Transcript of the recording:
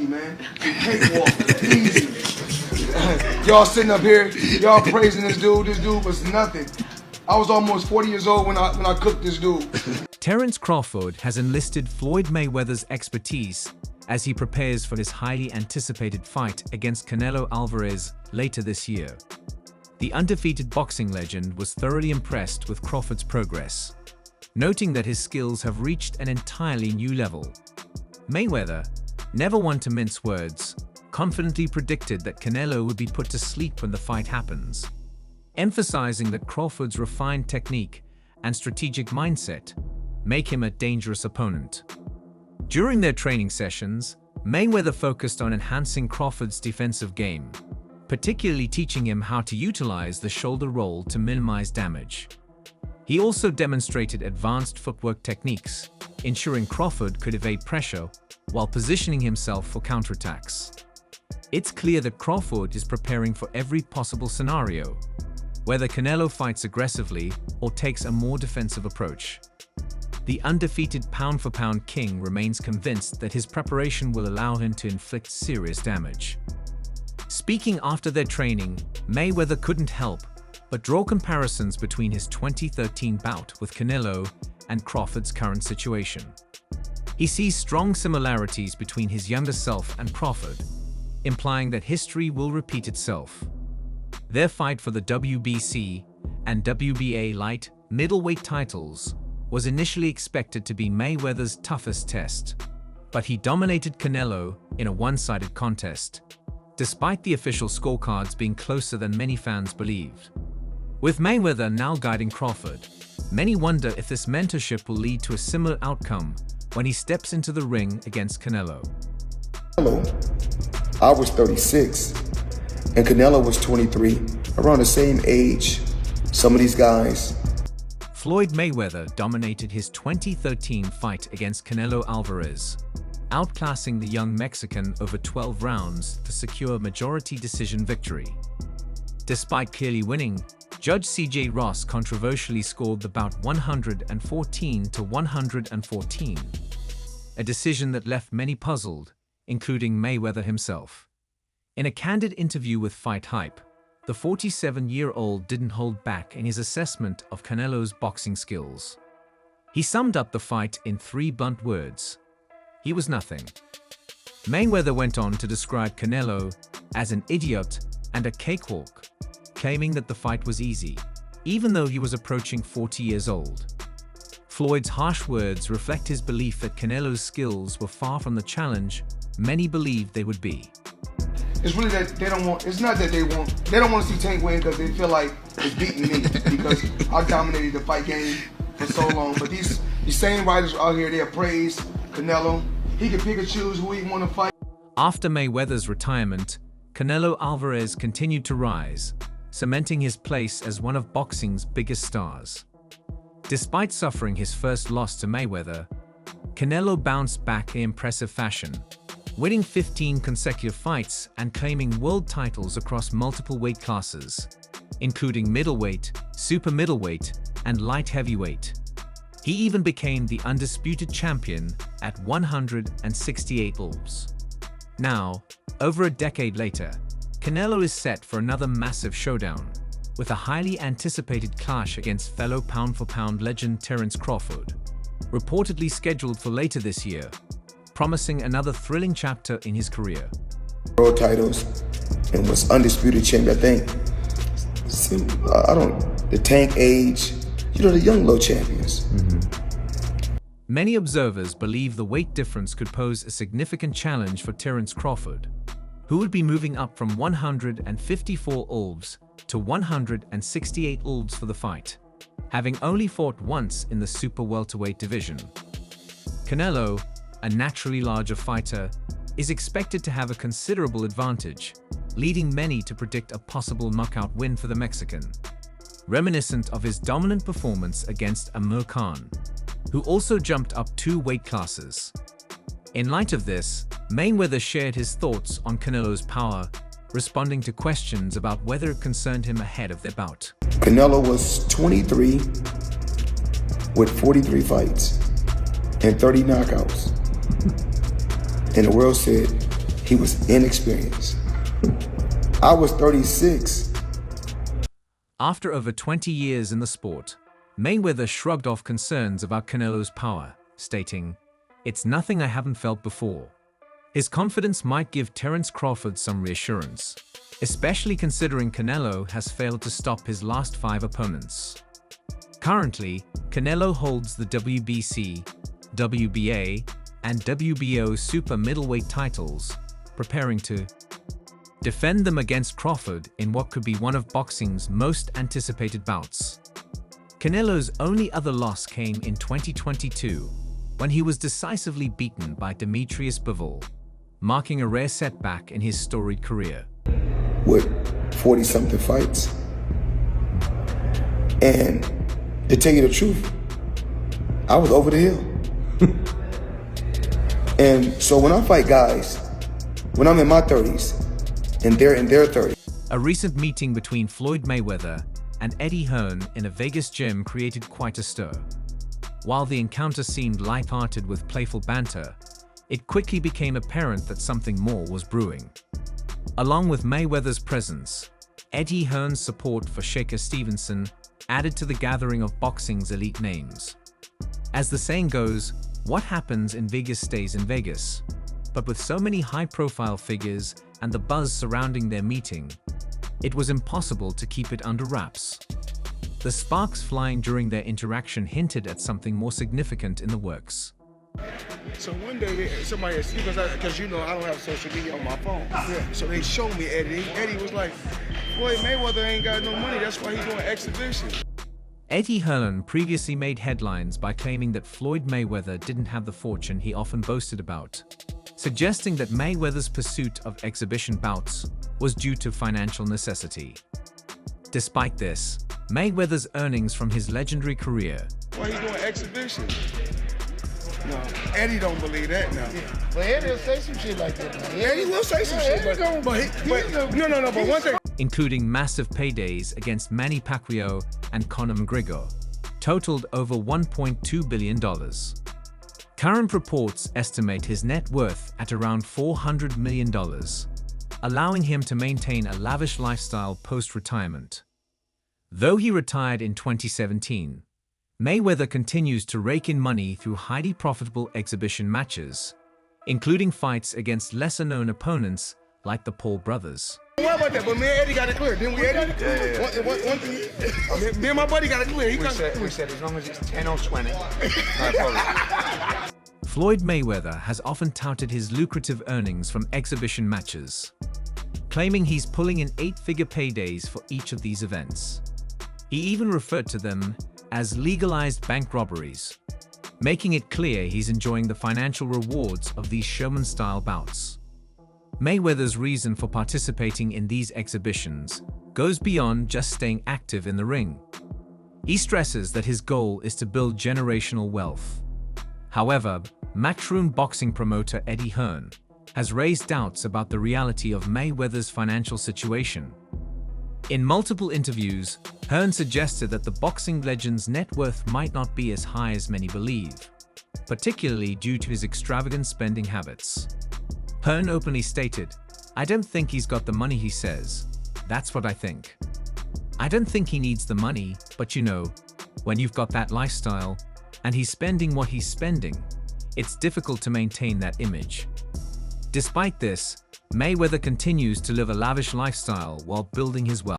man. Cakewalk, easy. Y'all sitting up here, y'all praising this dude. This dude was nothing. I was almost 40 years old when I cooked this dude. Terence Crawford has enlisted Floyd Mayweather's expertise as he prepares for his highly anticipated fight against Canelo Álvarez later this year. The undefeated boxing legend was thoroughly impressed with Crawford's progress, noting that his skills have reached an entirely new level. Mayweather, never one to mince words, confidently predicted that Canelo would be put to sleep when the fight happens, emphasizing that Crawford's refined technique and strategic mindset make him a dangerous opponent. During their training sessions, Mayweather focused on enhancing Crawford's defensive game, particularly teaching him how to utilize the shoulder roll to minimize damage. He also demonstrated advanced footwork techniques, ensuring Crawford could evade pressure while positioning himself for counterattacks. It's clear that Crawford is preparing for every possible scenario, whether Canelo fights aggressively or takes a more defensive approach. The undefeated pound-for-pound king remains convinced that his preparation will allow him to inflict serious damage. Speaking after their training, Mayweather couldn't help but draw comparisons between his 2013 bout with Canelo and Crawford's current situation. He sees strong similarities between his younger self and Crawford, implying that history will repeat itself. Their fight for the WBC and WBA light middleweight titles was initially expected to be Mayweather's toughest test, but he dominated Canelo in a one-sided contest, despite the official scorecards being closer than many fans believed. With Mayweather now guiding Crawford, many wonder if this mentorship will lead to a similar outcome when he steps into the ring against Canelo. I was 36, and Canelo was 23, around the same age. Some of these guys. Floyd Mayweather dominated his 2013 fight against Canelo Álvarez, outclassing the young Mexican over 12 rounds to secure a majority decision victory. Despite clearly winning, Judge C.J. Ross controversially scored the bout 114-114, a decision that left many puzzled, including Mayweather himself. In a candid interview with Fight Hype, the 47-year-old didn't hold back in his assessment of Canelo's boxing skills. He summed up the fight in 3 blunt words: he was nothing. Mayweather went on to describe Canelo as an idiot and a cakewalk, claiming that the fight was easy, even though he was approaching 40 years old. Floyd's harsh words reflect his belief that Canelo's skills were far from the challenge many believed they would be. It's really that they don't want, it's not that they don't want to see Tank win because they feel like it's beating me because I dominated the fight game for so long. But these same writers out here, they praise Canelo. He can pick and choose who he want to fight. After Mayweather's retirement, Canelo Álvarez continued to rise, cementing his place as one of boxing's biggest stars. Despite suffering his first loss to Mayweather, Canelo bounced back in impressive fashion, winning 15 consecutive fights and claiming world titles across multiple weight classes, including middleweight, super middleweight, and light heavyweight. He even became the undisputed champion at 168 pounds. Now, over a decade later, Canelo is set for another massive showdown, with a highly anticipated clash against fellow pound-for-pound legend Terence Crawford, reportedly scheduled for later this year, promising another thrilling chapter in his career. World titles and was undisputed champion. I think, the Tank age, the young low champions. Many observers believe the weight difference could pose a significant challenge for Terence Crawford, who would be moving up from 154 pounds to 168 pounds for the fight, having only fought once in the super welterweight division. Canelo, a naturally larger fighter, is expected to have a considerable advantage, leading many to predict a possible knockout win for the Mexican, reminiscent of his dominant performance against Amir Khan, who also jumped up 2 weight classes. In light of this, Mayweather shared his thoughts on Canelo's power, responding to questions about whether it concerned him ahead of their bout. Canelo was 23 with 43 fights and 30 knockouts. And the world said He was inexperienced. I was 36. After over 20 years in the sport, Mayweather shrugged off concerns about Canelo's power, stating, "It's nothing I haven't felt before." His confidence might give Terence Crawford some reassurance, especially considering Canelo has failed to stop his last 5 opponents. Currently, Canelo holds the WBC, WBA, and WBO super middleweight titles, preparing to defend them against Crawford in what could be one of boxing's most anticipated bouts. Canelo's only other loss came in 2022, when he was decisively beaten by Demetrius Bivol, marking a rare setback in his storied career. With 40-something fights. And to tell you the truth, I was over the hill. And so when I fight guys, when I'm in my 30s, and they're in their 30s. A recent meeting between Floyd Mayweather and Eddie Hearn in a Vegas gym created quite a stir. While the encounter seemed light-hearted with playful banter, it quickly became apparent that something more was brewing. Along with Mayweather's presence, Eddie Hearn's support for Shakur Stevenson added to the gathering of boxing's elite names. As the saying goes, what happens in Vegas stays in Vegas. But with so many high-profile figures and the buzz surrounding their meeting, it was impossible to keep it under wraps. The sparks flying during their interaction hinted at something more significant in the works. So one day, somebody asked, because you know I don't have social media on my phone. Yeah. So they showed me Eddie. Eddie was like, "Floyd Mayweather ain't got no money. That's why he's doing exhibitions." Eddie Hearn previously made headlines by claiming that Floyd Mayweather didn't have the fortune he often boasted about, suggesting that Mayweather's pursuit of exhibition bouts was due to financial necessity. Despite this, Mayweather's earnings from his legendary career. Why he doing exhibitions? No, Eddie don't believe that now. Yeah. Well, Eddie will say some shit like that. Man. Eddie will say some shit, but But including massive paydays against Manny Pacquiao and Conor McGregor, totaled over $1.2 billion. Current reports estimate his net worth at around $400 million, allowing him to maintain a lavish lifestyle post-retirement. Though he retired in 2017, Mayweather continues to rake in money through highly profitable exhibition matches, including fights against lesser-known opponents like the Paul brothers. What about that? But me and Eddie got it clear, didn't we, Eddie? Yeah. One thing, me and my buddy got it clear. We said as long as it's 10 or 20, no problem. Floyd Mayweather has often touted his lucrative earnings from exhibition matches, claiming he's pulling in 8-figure paydays for each of these events. He even referred to them as legalized bank robberies, making it clear he's enjoying the financial rewards of these showman-style bouts. Mayweather's reason for participating in these exhibitions goes beyond just staying active in the ring. He stresses that his goal is to build generational wealth. However, Matchroom boxing promoter Eddie Hearn has raised doubts about the reality of Mayweather's financial situation. In multiple interviews, Hearn suggested that the boxing legend's net worth might not be as high as many believe, particularly due to his extravagant spending habits. Hearn openly stated, "I don't think he's got the money he says. That's what I think. I don't think he needs the money, but you know, when you've got that lifestyle, and he's spending what he's spending, it's difficult to maintain that image." Despite this, Mayweather continues to live a lavish lifestyle while building his wealth.